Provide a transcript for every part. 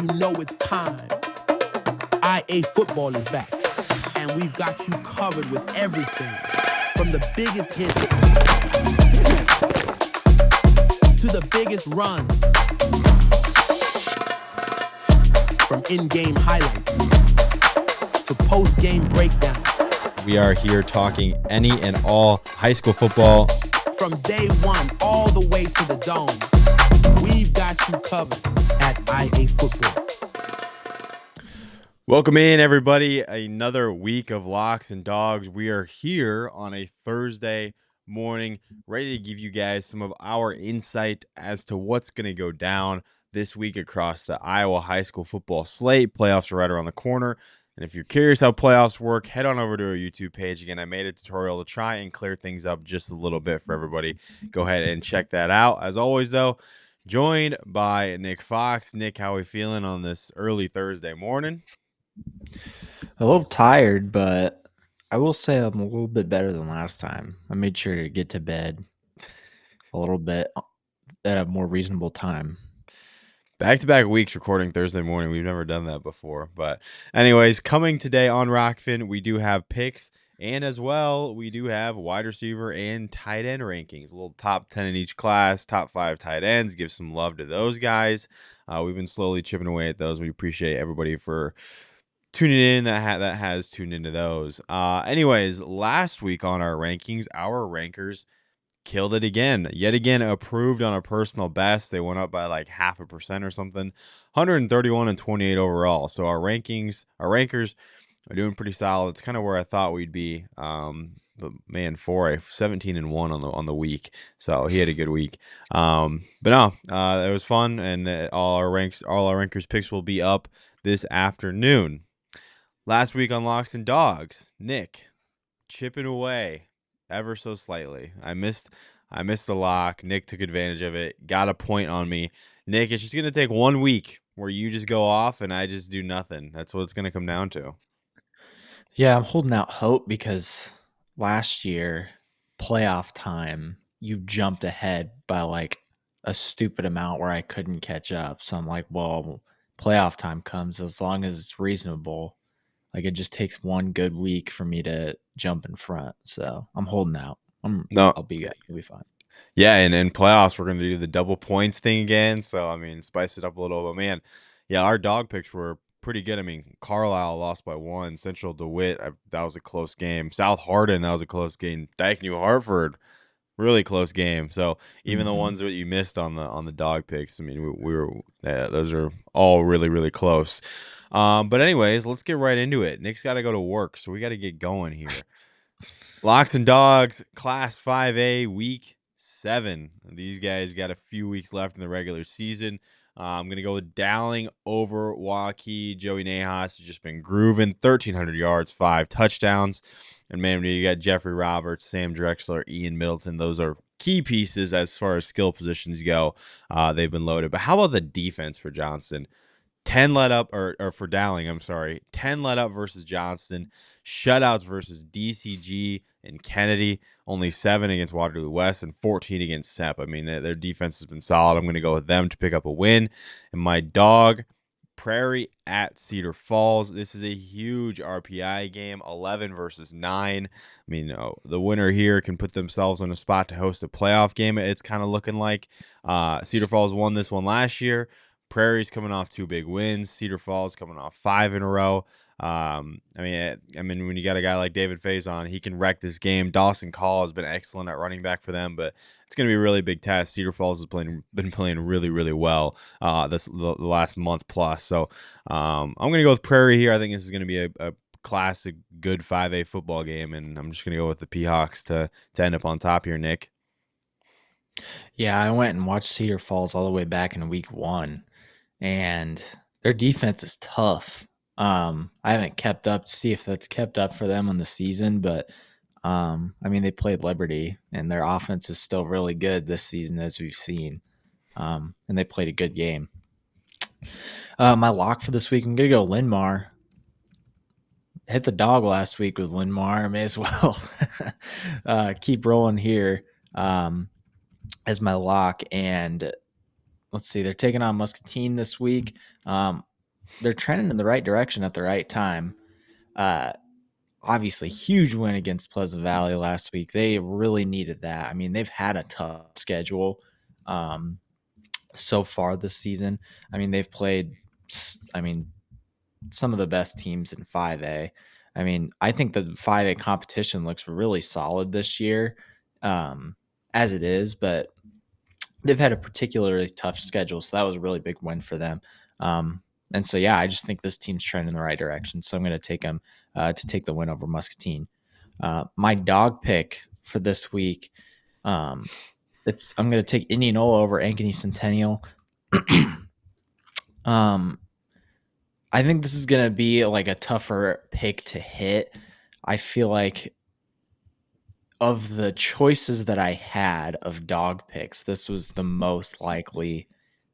you know it's time. IAfootball is back, and we've got you covered with everything from the biggest hits to the biggest runs, from in-game highlights to post-game breakdowns. We are here talking any and all high school football. From day one all the way to the dome, we've got you covered at IAfootball. Welcome in, everybody. Another week of Locks and Dogs. We are here on a Thursday morning, ready to give you guys some of our insight as to what's going to go down this week across the Iowa high school football slate. Playoffs are right around the corner. And if you're curious how playoffs work, head on over to our YouTube page. Again, I made a tutorial to try and clear things up just a little bit for everybody. Go ahead and check that out. As always, though, joined by Nick Fox. Nick, how are we feeling on this early Thursday morning? A little tired, but I will say I'm a little bit better than last time. I made sure to get to bed a little bit at a more reasonable time. Back-to-back weeks recording Thursday morning. We've never done that before. But anyways, coming today on Rockfin, we do have picks, and as well, we do have wide receiver and tight end rankings. A little top 10 in each class, top 5 tight ends. Give some love to those guys. We've been slowly chipping away at those. We appreciate everybody for tuning in that has tuned into those. Anyways, last week on our rankings, our rankers killed it again. Yet again, approved on a personal best. They went up by like 0.5% or something. 131 and 28 overall. So our rankers are doing pretty solid. It's kind of where I thought we'd be. But man, 17 and 1 on the week. So he had a good week. But no, it was fun, and all our rankers picks will be up this afternoon. Last week on Locks and Dogs, Nick chipping away ever so slightly. I missed the lock. Nick took advantage of it, got a point on me. Nick, it's just going to take 1 week where you just go off and I just do nothing. That's what it's going to come down to. Yeah, I'm holding out hope because last year, playoff time, you jumped ahead by like a stupid amount where I couldn't catch up. So I'm like, well, playoff time comes as long as it's reasonable. Like it just takes one good week for me to jump in front. So I'm holding out. I'll be fine. Yeah, and in playoffs we're gonna do the double points thing again. So I mean, spice it up a little. But man, yeah, our dog picks were pretty good. I mean, Carlisle lost by 1. Central DeWitt, that was a close game. South Hardin, that was a close game. Dyke New Hartford, really close game. So even the ones that you missed on the dog picks, I mean, we were those are all really, really close. But anyways, let's get right into it. Nick's got to go to work, so we got to get going here. Locks and Dogs, Class 5A, Week 7. These guys got a few weeks left in the regular season. I'm going to go with Dowling over Hawkeyes. Joey Nahas has just been grooving. 1,300 yards, 5 touchdowns. And man, you got Jeffrey Roberts, Sam Drexler, Ian Middleton. Those are key pieces as far as skill positions go. They've been loaded. But how about the defense for Johnston? 10 let up, or for Dowling, I'm sorry. 10 let up versus Johnston. Shutouts versus DCG and Kennedy. Only 7 against Waterloo West and 14 against SEP. I mean, their defense has been solid. I'm going to go with them to pick up a win. And my dog, Prairie at Cedar Falls. This is a huge RPI game, 11 versus 9. I mean, the winner here can put themselves on a spot to host a playoff game. It's kind of looking like Cedar Falls won this one last year. Prairie's coming off 2 big wins. Cedar Falls coming off 5 in a row. I mean, when you got a guy like David Faison, he can wreck this game. Dawson Call has been excellent at running back for them, but it's going to be a really big test. Cedar Falls has been playing really, really well the last month plus. So I'm going to go with Prairie here. I think this is going to be a classic, good 5A football game, and I'm just going to go with the P-Hawks to end up on top here, Nick. Yeah, I went and watched Cedar Falls all the way back in week 1. And their defense is tough. I haven't kept up to see if that's kept up for them on the season, but I mean, they played Liberty, and their offense is still really good this season, as we've seen. And they played a good game. My lock for this week, I'm going to go Linmar. Hit the dog last week with Linmar. I may as well keep rolling here as my lock. And let's see, they're taking on Muscatine this week. they're trending in the right direction at the right time. Obviously, huge win against Pleasant Valley last week. They really needed that. I mean, they've had a tough schedule so far this season. I mean, they've played, some of the best teams in 5A. I mean, I think the 5A competition looks really solid this year, as it is, but they've had a particularly tough schedule, so that was a really big win for them. And so, yeah, I just think this team's trending in the right direction. So I'm going to take them to take the win over Muscatine. My dog pick for this week, I'm going to take Indianola over Ankeny Centennial. I think this is going to be like a tougher pick to hit. I feel like of the choices that I had of dog picks, this was the most likely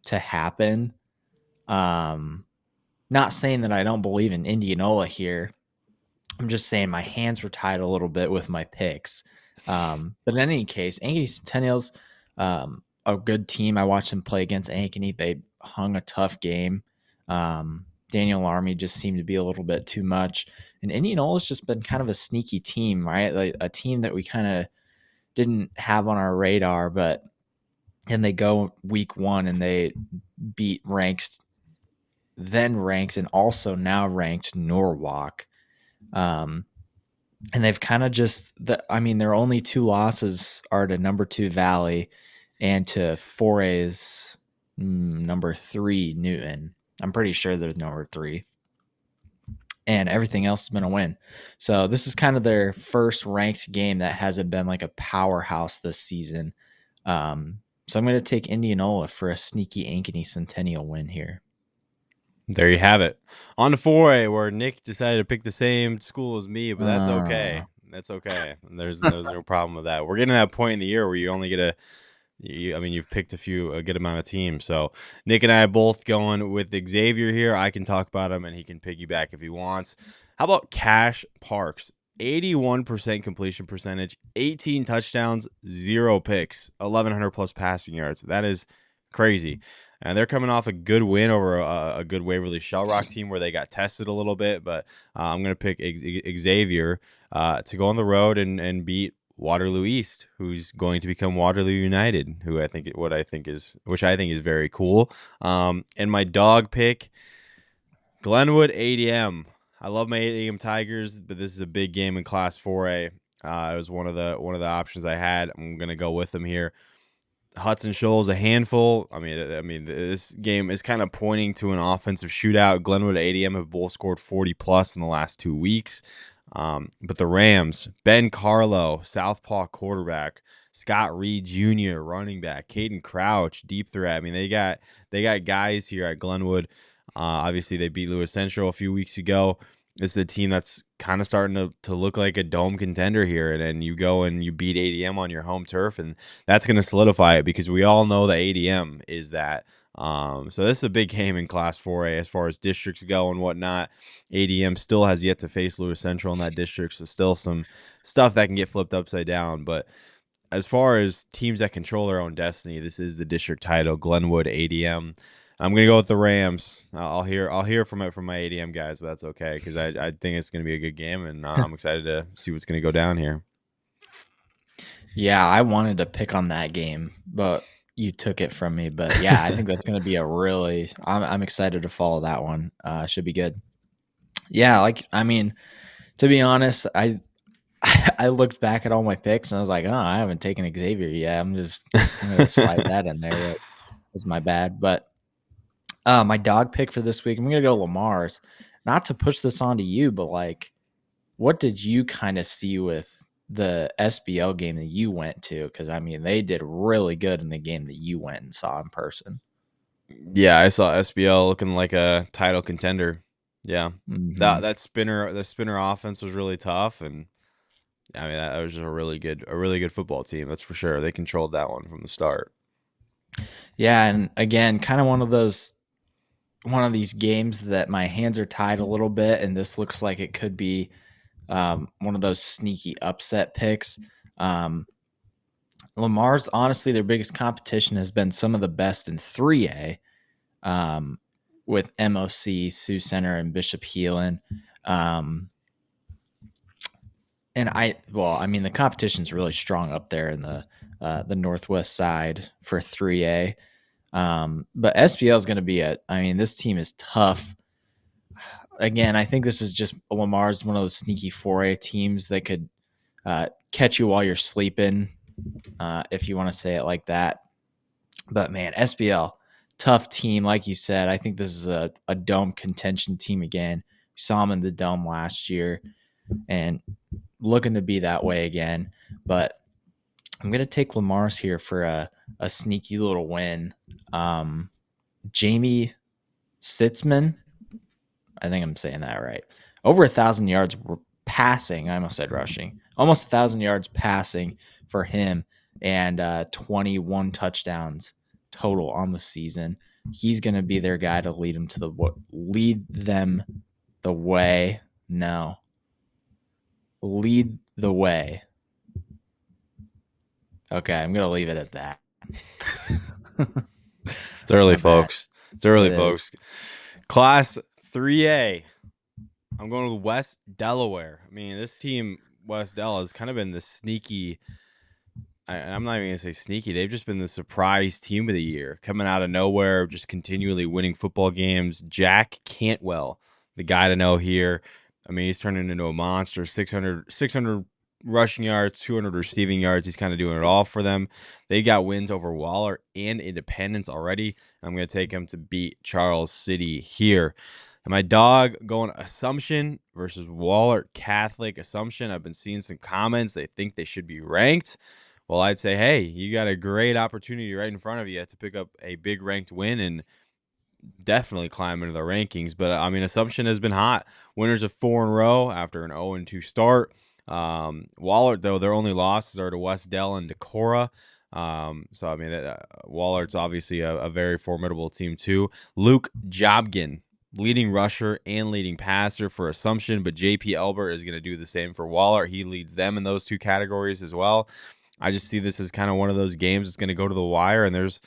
to happen. Not saying that I don't believe in Indianola here. I'm just saying my hands were tied a little bit with my picks. But in any case, Ankeny Centennials, a good team. I watched them play against Ankeny. They hung a tough game. Daniel Army just seemed to be a little bit too much. And Indianola's just been kind of a sneaky team, right? Like a team that we kind of didn't have on our radar, and they go week 1 and they beat ranked, and also now ranked Norwalk. And they've kind of their only 2 losses are to number 2 Valley and to 4A's number 3 Newton. I'm pretty sure there's number 3. And everything else has been a win. So this is kind of their first ranked game that hasn't been like a powerhouse this season. So I'm going to take Indianola for a sneaky Ankeny Centennial win here. There you have it. On to 4A, where Nick decided to pick the same school as me, but that's okay. That's okay. There's no problem with that. We're getting to that point in the year where you only get you've picked a good amount of teams. So Nick and I are both going with Xavier here. I can talk about him, and he can piggyback if he wants. How about Cash Parks? 81% completion percentage, 18 touchdowns, 0 picks, 1,100 plus passing yards. That is crazy. And they're coming off a good win over a good Waverly Shell Rock team where they got tested a little bit. But I'm going to pick Xavier to go on the road and beat Waterloo East, who's going to become Waterloo United, which I think is very cool. And my dog pick, Glenwood ADM. I love my ADM Tigers, but this is a big game in Class 4A. It was one of the options I had. I'm going to go with them here. Hudson Shoals a handful. I mean, this game is kind of pointing to an offensive shootout. Glenwood ADM have both scored 40 plus in the last 2 weeks. But the Rams, Ben Carlo, southpaw quarterback, Scott Reed Jr., running back, Caden Crouch, deep threat. I mean, they got guys here at Glenwood. Obviously, they beat Lewis Central a few weeks ago. This is a team that's kind of starting to look like a dome contender here. And then you go and you beat ADM on your home turf, and that's going to solidify it because we all know that ADM is that. So this is a big game in Class 4A as far as districts go and whatnot. ADM still has yet to face Lewis Central in that district, so still some stuff that can get flipped upside down. But as far as teams that control their own destiny, this is the district title, Glenwood ADM. I'm gonna go with the Rams. I'll hear from my ADM guys, but that's okay because I think it's gonna be a good game, and I'm excited to see what's gonna go down here. Yeah, I wanted to pick on that game, but you took it from me. But yeah, I think that's going to be I'm excited to follow that one. Should be good. Yeah, to be honest, I looked back at all my picks and I was like, oh, I haven't taken Xavier yet. I'm going to slide that in there. That's my bad. But my dog pick for this week, I'm going to go Lamar's. Not to push this onto you, but what did you kind of see with the SBL game that you went to? Because I mean, they did really good in the game that you went and saw in person. Yeah, I saw SBL looking like a title contender. Yeah, that spinner offense was really tough, and I mean that was just a really good football team. That's for sure. They controlled that one from the start. Yeah, and again, kind of one of these games that my hands are tied a little bit, and this looks like it could be one of those sneaky upset picks. Lamar's, honestly, their biggest competition has been some of the best in 3A. with MOC, Sioux Center, and Bishop Heelan. And the competition's really strong up there in the northwest side for 3A. But SPL is going to be this team is tough. Again, I think this is just Lamar's one of those sneaky 4A teams that could catch you while you're sleeping, if you want to say it like that. But man, SPL, tough team. Like you said, I think this is a dome contention team again. We saw them in the dome last year and looking to be that way again. But I'm going to take Lamar's here for a sneaky little win. Jamie Sitzman, I think I'm saying that right. Over 1,000 yards passing. I almost said rushing. Almost 1,000 yards passing for him, and 21 touchdowns total on the season. He's going to be their guy to lead them the way. No, lead the way. Okay, I'm going to leave it at that. It's early, folks. It's early, folks. Class 3A. I'm going to West Delaware. I mean, this team, West Del, has kind of been the sneaky. I'm not even going to say sneaky. They've just been the surprise team of the year, coming out of nowhere, just continually winning football games. Jack Cantwell, the guy to know here. I mean, he's turning into a monster. 600 rushing yards, 200 receiving yards. He's kind of doing it all for them. They got wins over Waller and Independence already. I'm going to take him to beat Charles City here. And my dog going Assumption versus Waller Catholic. Assumption, I've been seeing some comments. They think they should be ranked. Well, I'd say, hey, you got a great opportunity right in front of you to pick up a big ranked win and definitely climb into the rankings. But, I mean, Assumption has been hot. Winners of 4 in a row after an 0-2 start. Waller, though, their only losses are to West Del and Decorah. So, I mean, Waller's obviously a very formidable team, too. Luke Jobgin, leading rusher and leading passer for Assumption, but JP Elbert is going to do the same for Waller. He leads them in those 2 categories as well. I just see this as kind of one of those games that's going to go to the wire, and there's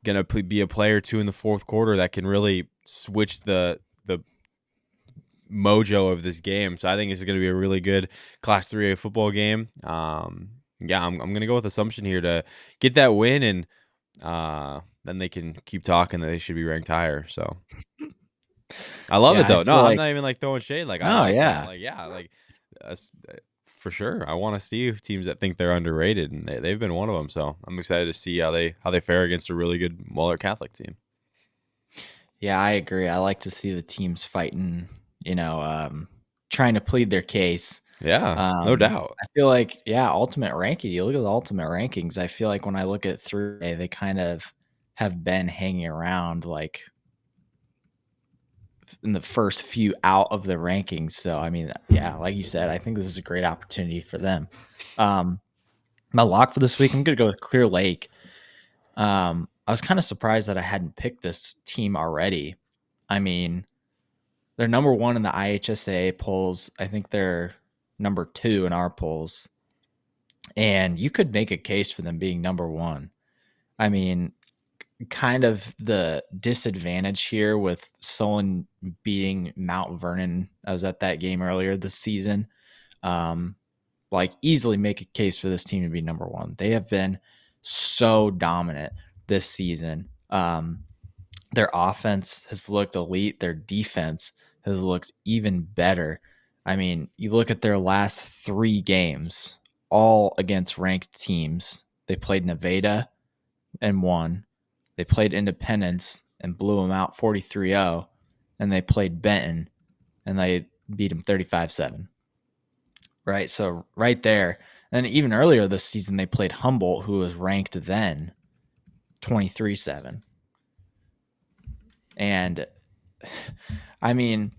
going to be a play or two in the fourth quarter that can really switch the mojo of this game. So I think this is going to be a really good Class 3A football game. I'm going to go with Assumption here to get that win, and then they can keep talking that they should be ranked higher. So I love it though. No, I'm not even throwing shade. For sure. I want to see teams that think they're underrated, and they've been one of them. So I'm excited to see how they fare against a really good Waller Catholic team. Yeah, I agree. I like to see the teams fighting, trying to plead their case. Yeah, no doubt. I feel like, ultimate ranking. You look at the ultimate rankings. I feel like when I look at 3A, they kind of have been hanging around in the first few out of the rankings. So, I mean, like you said, I think this is a great opportunity for them. My lock for this week, I'm going to go with Clear Lake. I was kind of surprised that I hadn't picked this team already. I mean, they're number 1 in the IHSA polls. I think they're number 2 in our polls. And you could make a case for them being number 1. I mean, kind of the disadvantage here with Solon beating Mount Vernon. I was at that game earlier this season. Easily make a case for this team to be number 1. They have been so dominant this season. Their offense has looked elite. Their defense has looked even better. I mean, you look at their last 3 games, all against ranked teams. They played Nevada and won. They played Independence and blew them out 43-0. And they played Benton and they beat them 35-7. Right? So right there. And even earlier this season, they played Humboldt, who was ranked then 23-7. And I mean,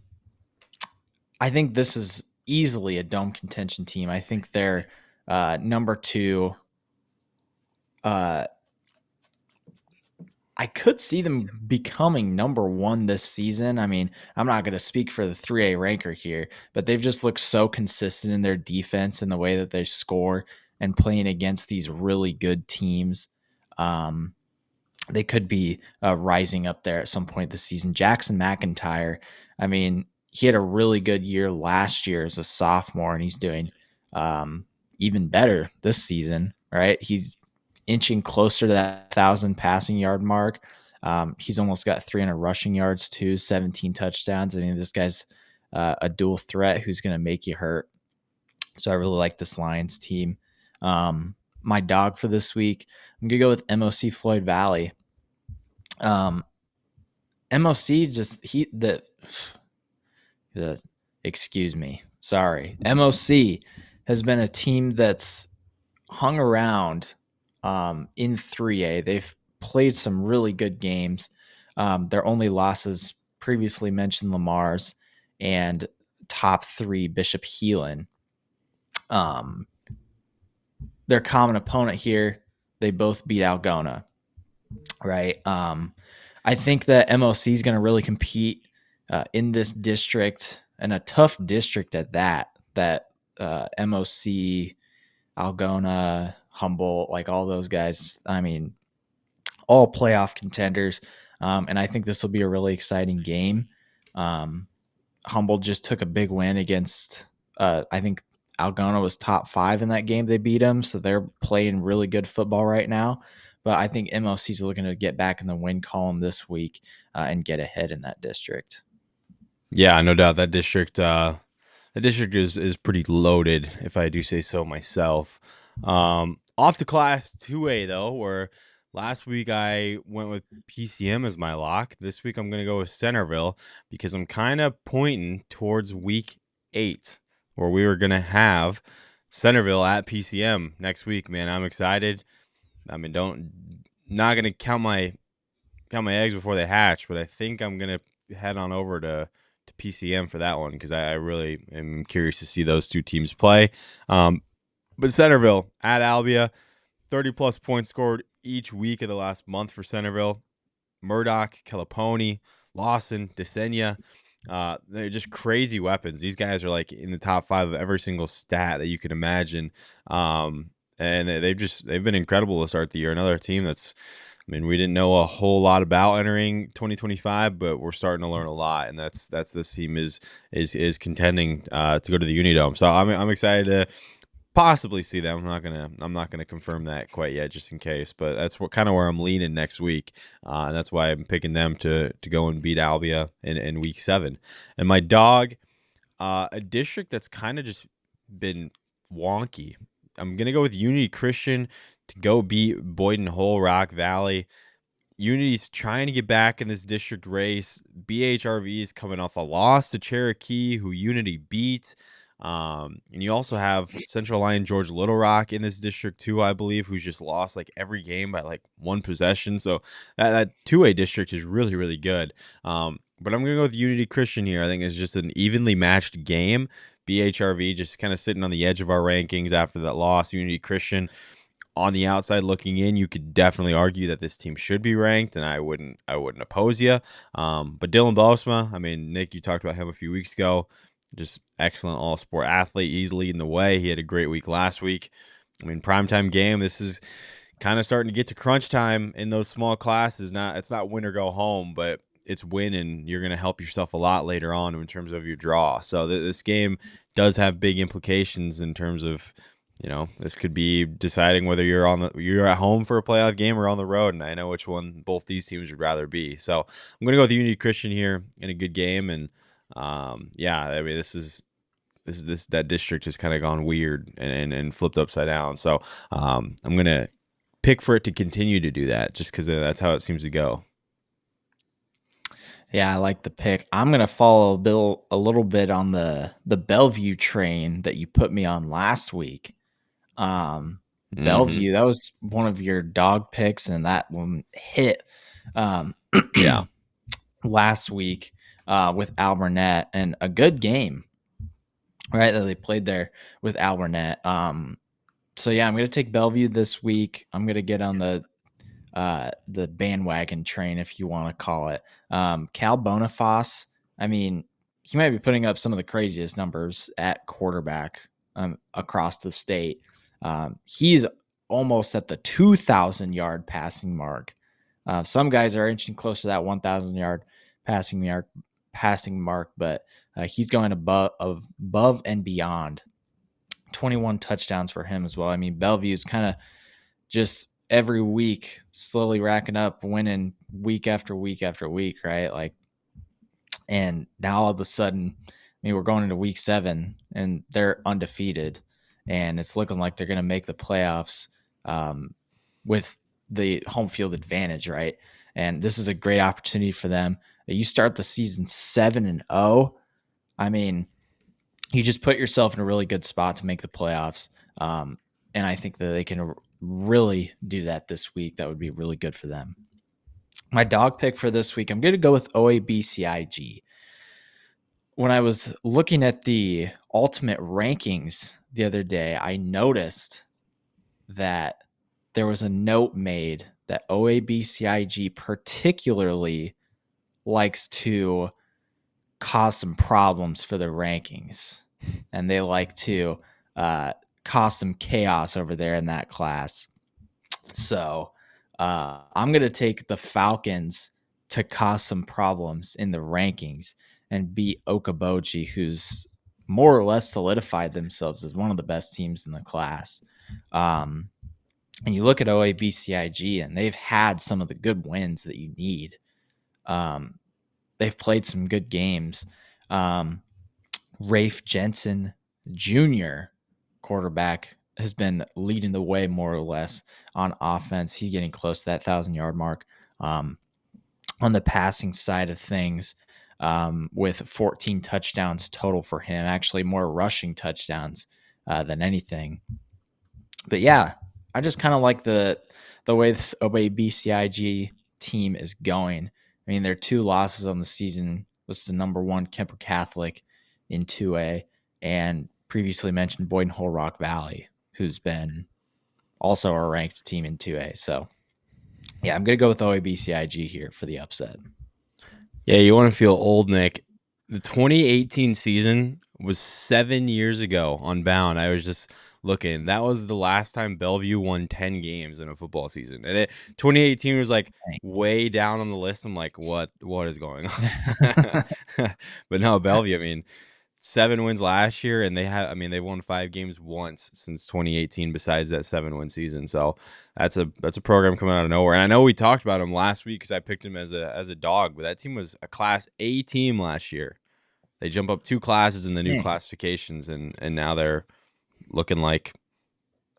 I think this is easily a dome contention team. I think they're number 2. I could see them becoming number 1 this season. I mean, I'm not going to speak for the 3A ranker here, but they've just looked so consistent in their defense and the way that they score and playing against these really good teams. they could be rising up there at some point this season. Jackson McIntyre, I mean, he had a really good year last year as a sophomore, and he's doing even better this season, right? He's inching closer to that 1,000 passing yard mark. He's almost got 300 rushing yards too, 17 touchdowns. I mean, this guy's a dual threat who's going to make you hurt. So I really like this Lions team. My dog for this week, I'm going to go with MOC Floyd Valley. MOC just excuse me. Sorry. MOC has been a team that's hung around in 3A. They've played some really good games. Their only losses previously mentioned Lamar's and top 3 Bishop Heelan. Their common opponent here, they both beat Algona, right? I think that MOC is going to really compete in this district, and a tough district at that. That MOC, Algona, Humboldt, like all those guys. I mean, all playoff contenders, and I think this will be a really exciting game. Humboldt just took a big win against. I think Algona was top 5 in that game. They beat them, so they're playing really good football right now. But I think MOC is looking to get back in the win column this week and get ahead in that district. Yeah, no doubt that district. The district is pretty loaded, if I do say so myself. Off to Class 2A though, where last week I went with PCM as my lock. This week I'm going to go with Centerville because I'm kind of pointing towards week 8, where we were going to have Centerville at PCM next week. Man, I'm excited. I mean, not going to count my eggs before they hatch, but I think I'm going to head on over to PCM for that one because I really am curious to see those two teams play. But Centerville at Albia, 30-plus points scored each week of the last month for Centerville. Murdoch, Calipone, Lawson, Desenia, they're just crazy weapons. These guys are like in the top 5 of every single stat that you can imagine. And they've been incredible to start the year. Another team that's, I mean, we didn't know a whole lot about entering 2025, but we're starting to learn a lot, and that's this team is contending to go to the Unidome. So I'm excited to possibly see them. I'm not gonna confirm that quite yet, just in case. But that's kind of where I'm leaning next week, and that's why I'm picking them to go and beat Albia in week 7. And my dog, a district that's kind of just been wonky. I'm gonna go with Unity Christian to go beat Boyden Hole Rock Valley. Unity's trying to get back in this district race. BHRV is coming off a loss to Cherokee, who Unity beat. And you also have Central Line George Little Rock in this district too, I believe, who's just lost like every game by like 1 possession. So that 2A district is really, really good. But I'm going to go with Unity Christian here. I think it's just an evenly matched game. BHRV just kind of sitting on the edge of our rankings after that loss. Unity Christian on the outside looking in, you could definitely argue that this team should be ranked, and I wouldn't oppose you. But Dylan Bosma, I mean, Nick, you talked about him a few weeks ago. Just excellent all-sport athlete, easily in the way. He had a great week last week. I mean, primetime game. This is kind of starting to get to crunch time in those small classes. It's not win or go home, but it's win, and you're going to help yourself a lot later on in terms of your draw. So this game does have big implications in terms of, you know, this could be deciding whether you're at home for a playoff game or on the road, and I know which one both these teams would rather be. So I'm going to go with Unity Christian here in a good game, and yeah, I mean, that district has kind of gone weird and flipped upside down. So I'm going to pick for it to continue to do that just because that's how it seems to go. Yeah, I like the pick. I'm going to follow a little bit on the Bellevue train that you put me on last week. Bellevue, that was one of your dog picks, and that one hit yeah, last week with Alburnett, and a good game, right, that they played there with Alburnett. So yeah, I'm going to take Bellevue this week. I'm going to get on the bandwagon train, if you want to call it. Cal Boniface, I mean, he might be putting up some of the craziest numbers at quarterback across the state. He's almost at the 2,000 yard passing mark Some guys are inching close to that 1,000-yard passing mark, but he's going above and beyond. 21 touchdowns for him as well. I mean, Bellevue's kind of just every week slowly racking up, winning week after week after week, right? Like, and now all of a sudden, I mean, we're going into week 7 and they're undefeated, and it's looking like they're going to make the playoffs with the home field advantage, right? And this is a great opportunity for them. You start the season 7-0. I mean, you just put yourself in a really good spot to make the playoffs. And I think that they can really do that this week. That would be really good for them. My dog pick for this week, I'm going to go with OABCIG. When I was looking at the ultimate rankings the other day, I noticed that there was a note made that OABCIG particularly likes to cause some problems for the rankings, and they like to cause some chaos over there in that class. So I'm going to take the Falcons to cause some problems in the rankings and beat Okaboji, who's more or less solidified themselves as one of the best teams in the class. And you look at OABCIG, and they've had some of the good wins that you need. They've played some good games. Rafe Jensen Jr., quarterback, has been leading the way more or less on offense. He's getting close to that 1,000-yard mark. On the passing side of things, with 14 touchdowns total for him, actually more rushing touchdowns than anything. But yeah, I just kind of like the way this OABCIG team is going. I mean, their 2 losses on the season was the number 1 Kemper Catholic in 2A, and previously mentioned Boyden Hull Rock Valley, who's been also a ranked team in 2A. So yeah, I'm going to go with OABCIG here for the upset. Yeah, you want to feel old, Nick. The 2018 season was 7 years ago on Bound. I was just looking. That was the last time Bellevue won 10 games in a football season. And 2018 was like way down on the list. I'm like, what is going on? But no, Bellevue, I mean, 7 wins last year, and they won 5 games once since 2018 besides that 7-win season. So that's a program coming out of nowhere. And I know we talked about him last week because I picked him as a dog, but that team was a Class A team last year. They jump up 2 classes in the new classifications, and now they're looking like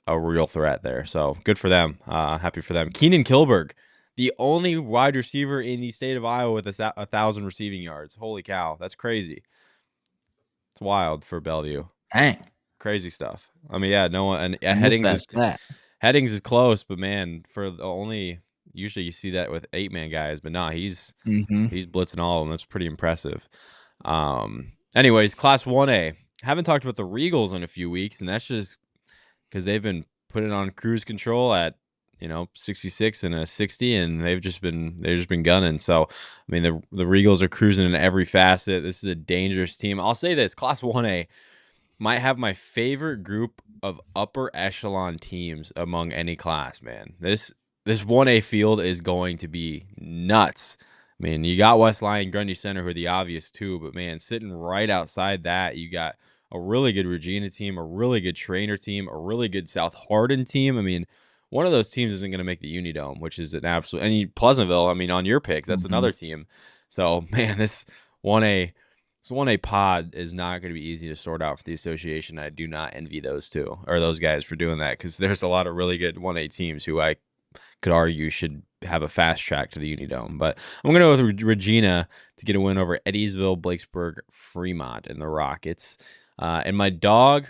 a real threat there. So good for them. Happy for them. Keenan Kilberg, the only wide receiver in the state of Iowa with 1,000 receiving yards. Holy cow, that's crazy. It's wild for Bellevue. Dang. Crazy stuff. I mean, yeah, no one. And Headings is close, but man, for the only, usually you see that with 8-man guys, but nah, he's blitzing all of them. That's pretty impressive. Anyways, Class 1A. Haven't talked about the Regals in a few weeks, and that's just because they've been putting on cruise control at 66 and a 60, and they've just been gunning. So I mean, the Regals are cruising in every facet. This is a dangerous team. I'll say this: Class 1A might have my favorite group of upper echelon teams among any class. Man, this 1A field is going to be nuts. I mean, you got West Lyon, Grundy Center, who are the obvious two, but man, sitting right outside that, you got a really good Regina team, a really good Trainer team, a really good South Hardin team. I mean, one of those teams isn't going to make the Unidome, which is an absolute. And Pleasantville, I mean, on your picks, that's another team. So, man, this 1A pod is not going to be easy to sort out for the association. I do not envy those guys for doing that, because there's a lot of really good 1A teams who I could argue should have a fast track to the Unidome. But I'm going to go with Regina to get a win over Eddiesville, Blakesburg, Fremont, and the Rockets. And my dog,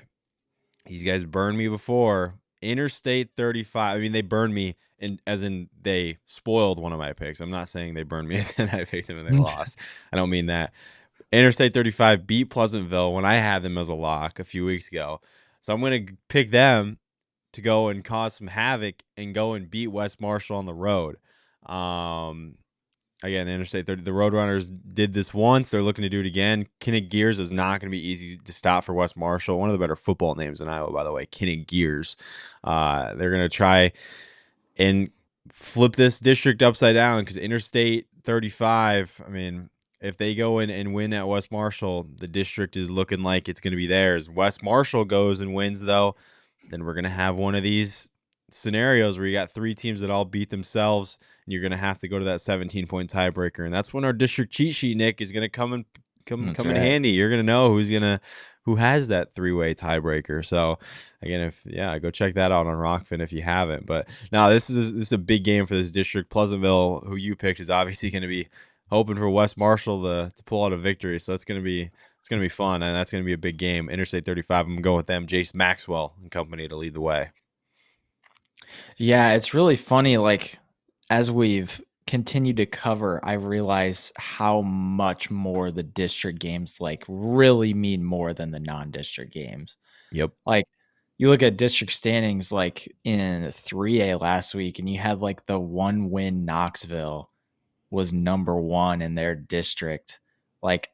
these guys burned me before. Interstate 35. I mean, they burned me as in they spoiled one of my picks. I'm not saying they burned me and I picked them and they lost. I don't mean that. Interstate 35 beat Pleasantville when I had them as a lock a few weeks ago. So I'm going to pick them to go and cause some havoc and go and beat West Marshall on the road. Again, Interstate 30, the Roadrunners did this once. They're looking to do it again. Kinnick Gears is not going to be easy to stop for West Marshall. One of the better football names in Iowa, by the way, Kinnick Gears. They're going to try and flip this district upside down because Interstate 35, I mean, if they go in and win at West Marshall, the district is looking like it's going to be theirs. West Marshall goes and wins, though, then we're going to have one of these scenarios where you got 3 teams that all beat themselves, and you're going to have to go to that 17-point tiebreaker. And that's when our district cheat sheet, Nick, is going to come in handy. You're going to know who has that 3-way tiebreaker. So again, go check that out on Rockfin if you haven't. But now this is a big game for this district. Pleasantville, who you picked, is obviously going to be hoping for West Marshall to pull out a victory. So it's going to be fun, and that's going to be a big game. Interstate 35, I'm going with them. Jace Maxwell and company to lead the way. Yeah, it's really funny. Like, as we've continued to cover, I realize how much more the district games like really mean more than the non-district games. Yep. Like, you look at district standings like in 3A last week, and you had like the 1-win Knoxville was number 1 in their district. Like,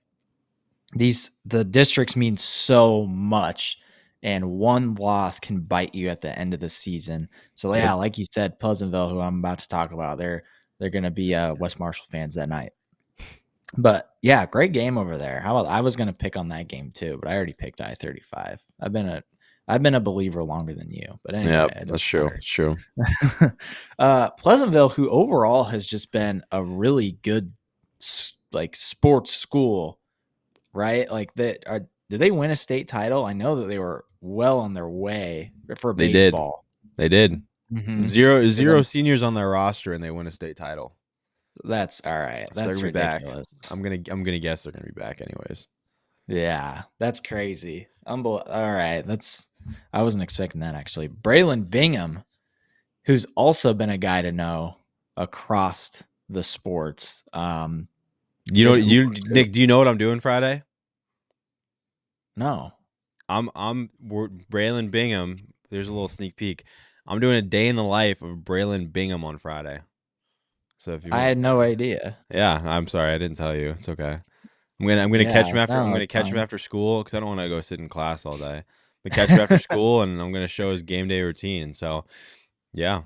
the districts mean so much, and one loss can bite you at the end of the season. So yeah, like you said, Pleasantville, who I'm about to talk about, they're going to be West Marshall fans that night. But yeah, great game over there. How about I was going to pick on that game too, but I already picked I-35. I've been a believer longer than you, but anyway, yeah, that's true. It's true. Pleasantville, who overall has just been a really good like sports school, right? Like did they win a state title? I know that they were well on their way for baseball. They did. Mm-hmm. Zero seniors on their roster, and they win a state title. That's all right. So that's ridiculous. I'm gonna guess they're gonna be back anyways. Yeah, that's crazy. All right, I wasn't expecting that actually. Braylon Bingham, who's also been a guy to know across the sports. Nick, do you know what I'm doing Friday? No. We're Braylon Bingham. There's a little sneak peek. I'm doing a day in the life of Braylon Bingham on Friday. So if you I had no idea. Yeah, I'm sorry, I didn't tell you. It's okay. I'm gonna catch him after. I'm gonna catch him after school because I don't want to go sit in class all day. But catch him after school, and I'm gonna show his game day routine. So, yeah,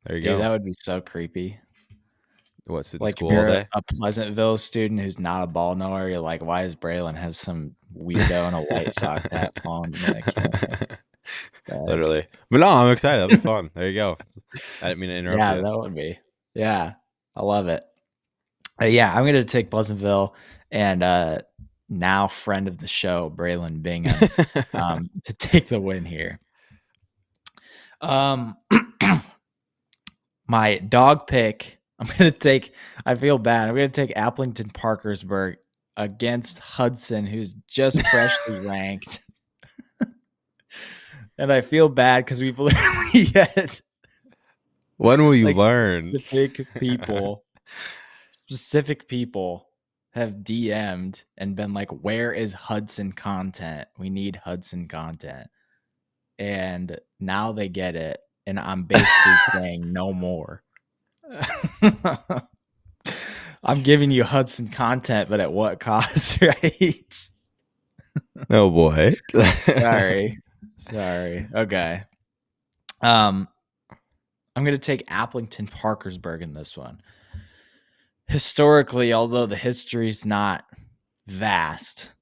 there you go. That would be so creepy. What, sit in like school if you're all day? a Pleasantville student who's not a ball knower, you're like, why is Braylon have some weirdo in a White Sox hat following him in a camp? Literally. But no, I'm excited. That'll be fun. There you go. I didn't mean to interrupt you. Yeah, that would be. Yeah, I love it. Yeah, I'm going to take Pleasantville and now friend of the show, Braylon Bingham, to take the win here. My dog pick, I'm going to take, I feel bad. I'm going to take Applington Parkersburg against Hudson, who's just freshly ranked. And I feel bad because we've literally had. When will you learn? Specific people have DM'd and been like, where is Hudson content? We need Hudson content. And now they get it. And I'm basically saying no more. I'm giving you Hudson content, but at what cost, right? Oh boy. Sorry. Okay. I'm going to take Applington Parkersburg in this one. Historically, although the history is not vast,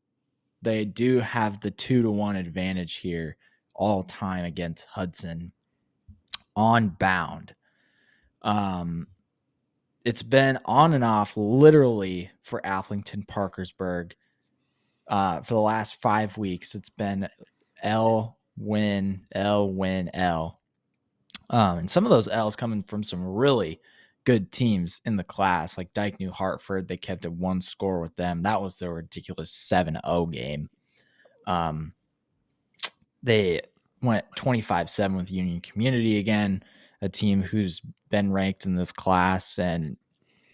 they do have the 2-1 advantage here all time against Hudson on bound. It's been on and off literally for Applington Parkersburg for the last 5 weeks. It's been L, win, L, win, L. And some of those L's coming from some really good teams in the class, like Dyke New Hartford. They kept it 1 score with them. That was their ridiculous 7-0 game. They went 25-7 with Union Community again, a team who's been ranked in this class and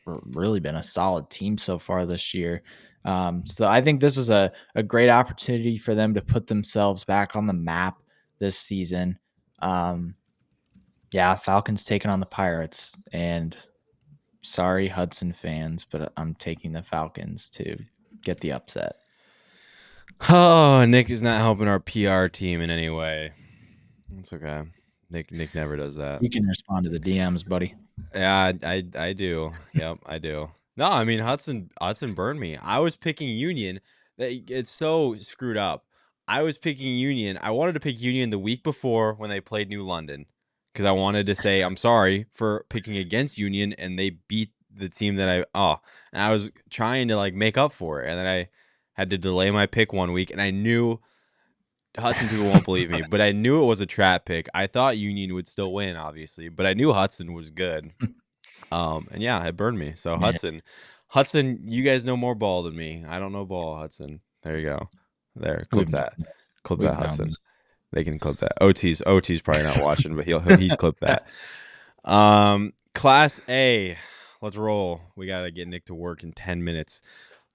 really been a solid team so far this year. So I think this is a great opportunity for them to put themselves back on the map this season. Yeah, Falcons taking on the Pirates, and sorry, Hudson fans, but I'm taking the Falcons to get the upset. Oh, Nick is not helping our PR team in any way. It's okay. Nick never does that. You can respond to the DMs, buddy. Yeah, I do. Yep, I do. No, I mean Hudson burned me. I was picking Union. It's so screwed up. I was picking Union. I wanted to pick Union the week before when they played New London because I wanted to say I'm sorry for picking against Union and they beat the team that and I was trying to like make up for it and then I had to delay my pick 1 week and I knew Hudson people won't believe me, but I knew it was a trap pick. I thought Union would still win, obviously, but I knew Hudson was good. And yeah, it burned me. So Yeah, Hudson, you guys know more ball than me. I don't know ball, Hudson. There you go. There, we've clip known that. this. Clip We've that, known Hudson. this. They can clip that. OT's probably not watching, but he'd clip that. Class A. Let's roll. We gotta get Nick to work in 10 minutes.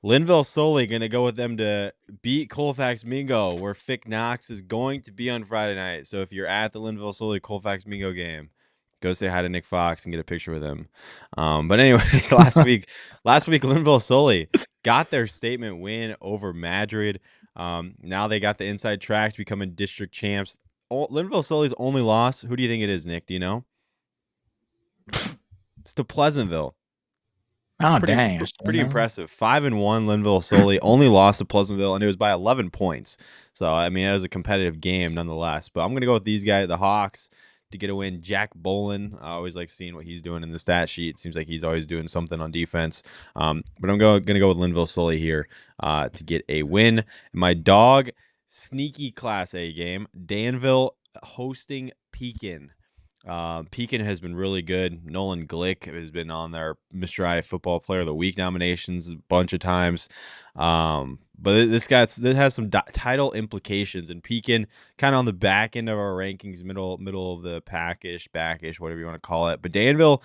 Linville Sully gonna go with them to beat Colfax Mingo, where Fick Knox is going to be on Friday night. So if you're at the Linville Sully Colfax Mingo game, go say hi to Nick Fox and get a picture with him. But anyways, last week Linville Sully got their statement win over Madrid. Now they got the inside track to becoming district champs. Linville Sully's only loss. Who do you think it is, Nick? Do you know? It's to Pleasantville. Oh Pretty dang! I should have pretty known. impressive. 5-1 Linville Sully only lost to Pleasantville, and it was by 11 points. So I mean, it was a competitive game nonetheless. But I'm gonna go with these guys, the Hawks, to get a win. Jack Bolin, I always like seeing what he's doing in the stat sheet. It seems like he's always doing something on defense. But I'm gonna go with Linville Sully here to get a win. My dog, sneaky Class A game. Danville hosting Pekin. Pekin has been really good. Nolan Glick has been on their Mr. IAfootball Player of the Week nominations a bunch of times. But this has some title implications, and Pekin kind of on the back end of our rankings, middle of the backish, whatever you want to call it. But Danville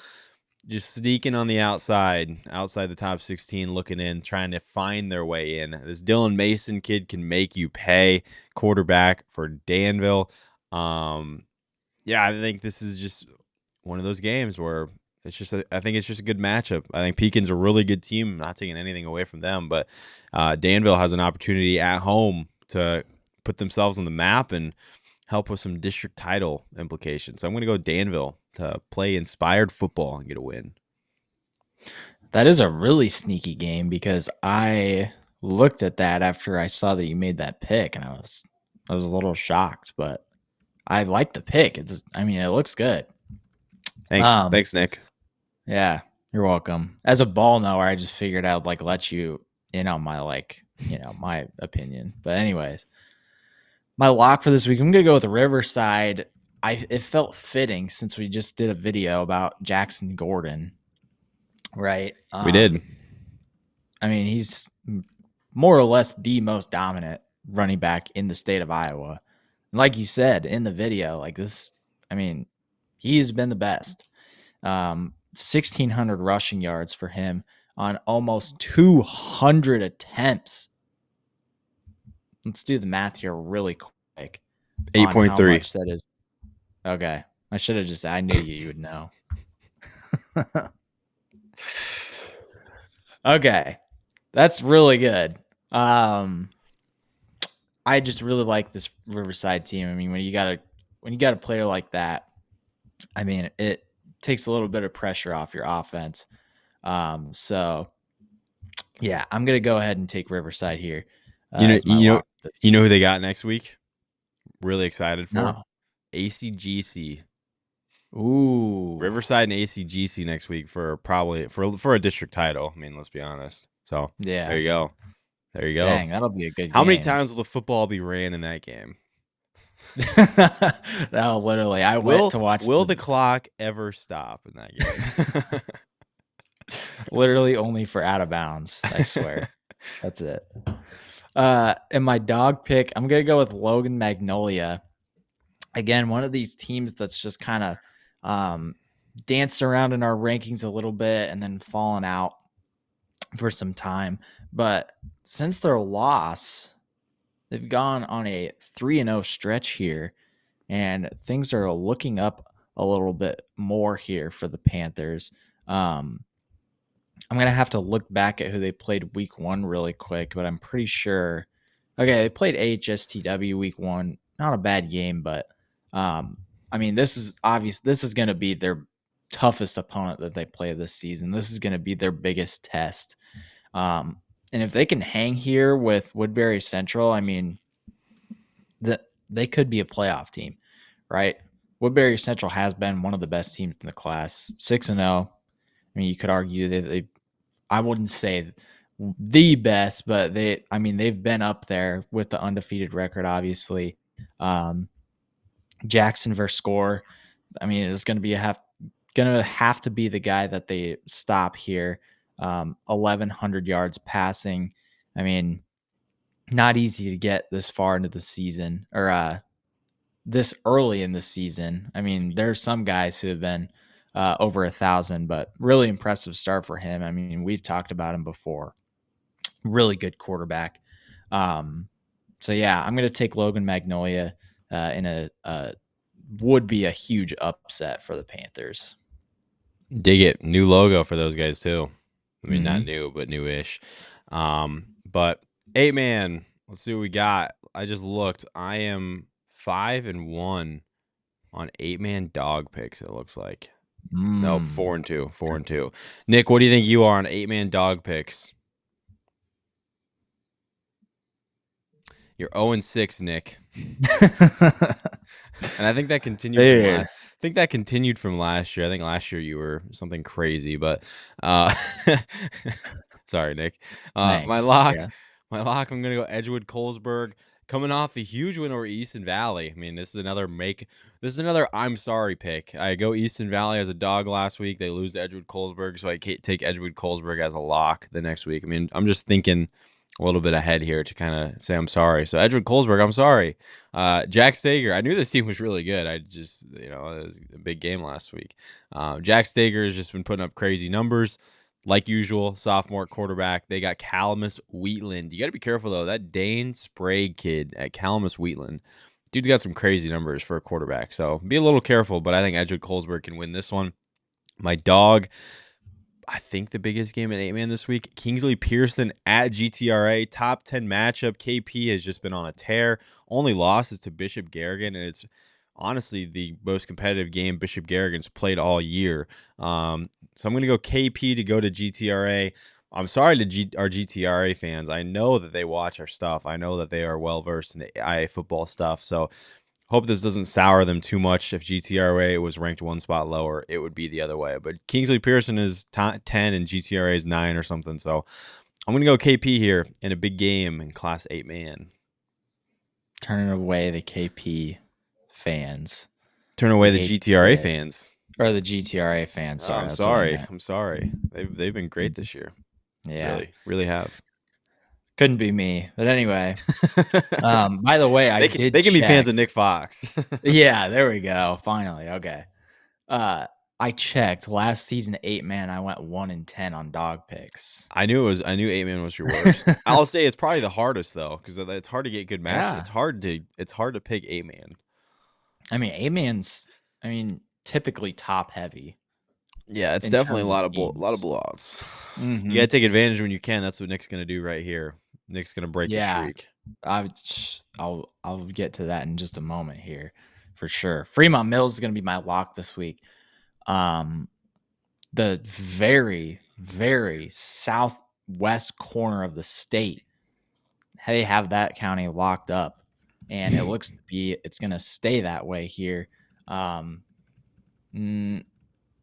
just sneaking on the outside the top 16, looking in, trying to find their way in. This Dylan Mason kid can make you pay. Quarterback for Danville. Yeah, I think this is just one of those games where I think it's just a good matchup. I think Pekin's a really good team. Not taking anything away from them, but Danville has an opportunity at home to put themselves on the map and help with some district title implications. So I'm going to go Danville to play inspired football and get a win. That is a really sneaky game because I looked at that after I saw that you made that pick, and I was a little shocked, but I like the pick. I mean, it looks good. Thanks, Nick. Yeah, you're welcome. As a ball knower, I just figured I'd like let you in on my my opinion. But anyways, my lock for this week, I'm gonna go with Riverside. It felt fitting since we just did a video about Jackson Gordon, right? We did. I mean, he's more or less the most dominant running back in the state of Iowa. And like you said in the video, like this, I mean, he's been the best. 1,600 rushing yards for him on almost 200 attempts. Let's do the math here really quick on how 8.3. much that is. Okay. I should have I knew you would know. Okay. That's really good. I just really like this Riverside team. I mean, when you got a player like that, I mean, it takes a little bit of pressure off your offense. So yeah, I'm gonna go ahead and take Riverside here as my lock. You know who they got next week? Really excited for No. ACGC. Ooh. Riverside and ACGC next week for probably for a district title. I mean, let's be honest. So Yeah. there you go. There you go. Dang, that'll be a good game. How many times will the football be ran in that game? No, literally. I went to watch. Will the clock ever stop in that game? Literally only for out of bounds. I swear. That's it. And my dog pick, I'm gonna go with Logan Magnolia. Again, one of these teams that's just kind of danced around in our rankings a little bit and then fallen out for some time. But since their loss, they've gone on a 3-0 stretch here, and things are looking up a little bit more here for the Panthers. I'm going to have to look back at who they played week 1 really quick, but I'm pretty sure. Okay, they played HSTW week 1. Not a bad game, but I mean, this is obvious. This is going to be their toughest opponent that they play this season. This is going to be their biggest test. And if they can hang here with Woodbury Central, I mean, they could be a playoff team, right? Woodbury Central has been one of the best teams in the class, 6-0. I mean, you could argue that I wouldn't say the best, but they've been up there with the undefeated record, obviously. Jackson versus Score, I mean, it's going to have to be the guy that they stop here. 1,100 yards passing. I mean, not easy to get this far into the season or this early in the season. I mean, there's some guys who have been over 1,000, but really impressive start for him. I mean, we've talked about him before. Really good quarterback. So yeah, I'm going to take Logan Magnolia in a would be a huge upset for the Panthers. Dig it. New logo for those guys too. I mean, not Mhm. new, but newish. But 8-man, let's see what we got. I just looked. I am 5-1 on 8-man dog picks, it looks like. Nope, 4-2. 4-2. Nick, what do you think you are on 8-man dog picks? You're 0-6, Nick. And I think that continued from last year. I think last year you were something crazy, but sorry, Nick. Thanks. My lock, Yeah. I'm gonna go Edgewood Colesburg, coming off the huge win over Easton Valley. I mean, this is another I'm sorry pick. I go Easton Valley as a dog last week. They lose to Edgewood Colesburg, so I can't take Edgewood Colesburg as a lock the next week. I mean, I'm just thinking a little bit ahead here to kind of say I'm sorry. So Edgewood Colesburg, I'm sorry. Jack Stager, I knew this team was really good. I just, it was a big game last week. Jack Stager has just been putting up crazy numbers. Like usual, sophomore quarterback. They got Calamus Wheatland. You got to be careful, though. That Dane Sprague kid at Calamus Wheatland, dude's got some crazy numbers for a quarterback. So be a little careful, but I think Edgewood Colesburg can win this one. My dog, I think the biggest game at 8-man this week, Kingsley Pearson at GTRA, top 10 matchup. KP has just been on a tear. Only loss is to Bishop Garrigan, and it's honestly the most competitive game Bishop Garrigan's played all year. So I'm going to go KP to go to GTRA. I'm sorry to our GTRA fans. I know that they watch our stuff. I know that they are well-versed in the IAfootball stuff, so hope this doesn't sour them too much. If GTRA was ranked one spot lower, it would be the other way. But Kingsley Pearson is 10 and GTRA is 9 or something. So I'm going to go KP here in a big game in Class 8-man. Turning away the KP fans. Turn away the GTRA fans. Or the GTRA fans. Sorry. I'm sorry. I'm sorry. They've been great this year. Yeah. Really, really have. Couldn't be me. But anyway, by the way, they can be fans of Nick Fox. Yeah, there we go. Finally. Okay. I checked last season 8-man. I went 1-10 on dog picks. I knew 8-man was your worst. I'll say it's probably the hardest though, because it's hard to get good matches. Yeah. It's hard to pick 8-man. I mean, 8-man's typically top heavy. Yeah, it's definitely a lot of blowouts. Mm-hmm. You gotta take advantage when you can. That's what Nick's gonna do right here. Nick's gonna break the streak. I'll get to that in just a moment here, for sure. Fremont Mills is gonna be my lock this week. The very, very southwest corner of the state, they have that county locked up, and it looks to be it's gonna stay that way here.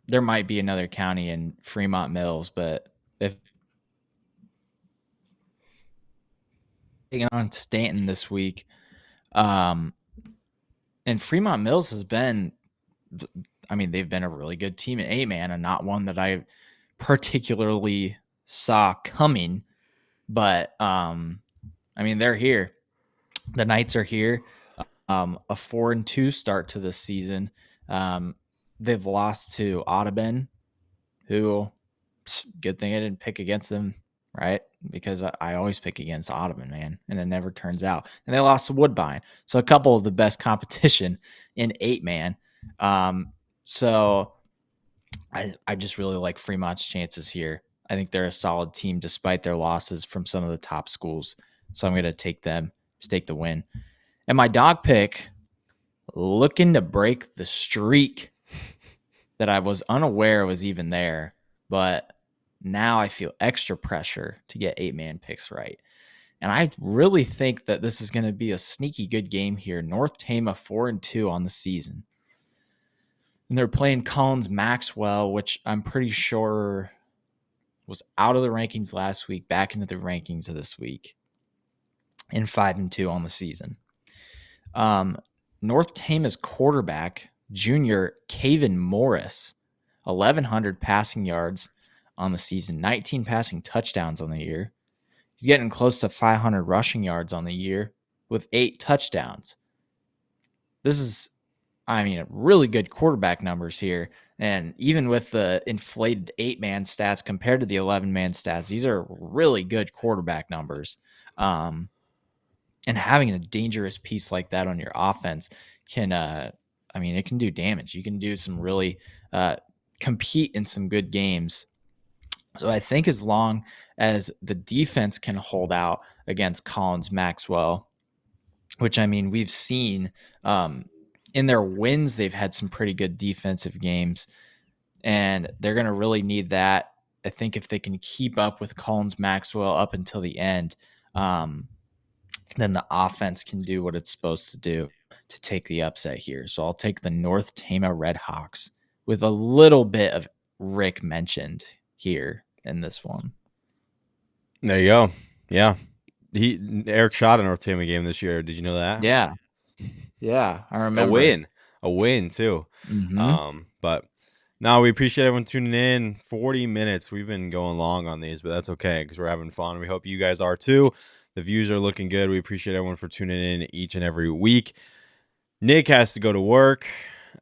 There might be another county in Fremont Mills, but if taking on Stanton this week, and Fremont Mills has been, they've been a really good team at 8-man and not one that I particularly saw coming, but they're here. The Knights are here. A 4-2 start to this season. They've lost to Audubon, who, good thing I didn't pick against them, right? Because I always pick against Audubon, man, and it never turns out. And they lost to Woodbine. So a couple of the best competition in 8-man. So I just really like Fremont's chances here. I think they're a solid team despite their losses from some of the top schools. So I'm going to take them, stake the win. And my dog pick, looking to break the streak. that I was unaware was even there, but now I feel extra pressure to get 8-man picks right. And I really think that this is going to be a sneaky good game here. North Tama 4-2 on the season. And they're playing Collins Maxwell, which I'm pretty sure was out of the rankings last week, back into the rankings this week, and 5-2 on the season. North Tama's quarterback, junior Caven Morris, 1,100 passing yards on the season, 19 passing touchdowns on the year. He's getting close to 500 rushing yards on the year with 8 touchdowns. This is, really good quarterback numbers here. And even with the inflated 8-man stats compared to the 11-man stats, these are really good quarterback numbers. And having a dangerous piece like that on your offense can, it can do damage. You can do some really compete in some good games. So I think as long as the defense can hold out against Collins Maxwell, which we've seen in their wins, they've had some pretty good defensive games, and they're going to really need that. I think if they can keep up with Collins Maxwell up until the end, then the offense can do what it's supposed to do to take the upset here. So I'll take the North Tama Red Hawks with a little bit of Rick mentioned here in this one. There you go. Yeah. Eric shot a North Tama game this year. Did you know that? Yeah, I remember. A win too. Mm-hmm. But no, we appreciate everyone tuning in. 40 minutes. We've been going long on these, but that's okay because we're having fun. We hope you guys are too. The views are looking good. We appreciate everyone for tuning in each and every week. Nick has to go to work.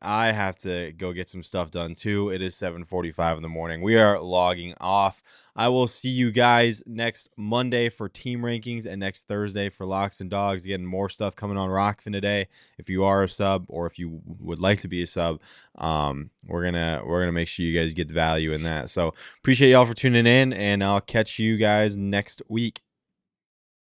I have to go get some stuff done too. It is 7:45 in the morning. We are logging off. I will see you guys next Monday for team rankings and next Thursday for locks and dogs. Again, more stuff coming on Rockfin today. If you are a sub or if you would like to be a sub, we're gonna make sure you guys get the value in that. So appreciate y'all for tuning in, and I'll catch you guys next week.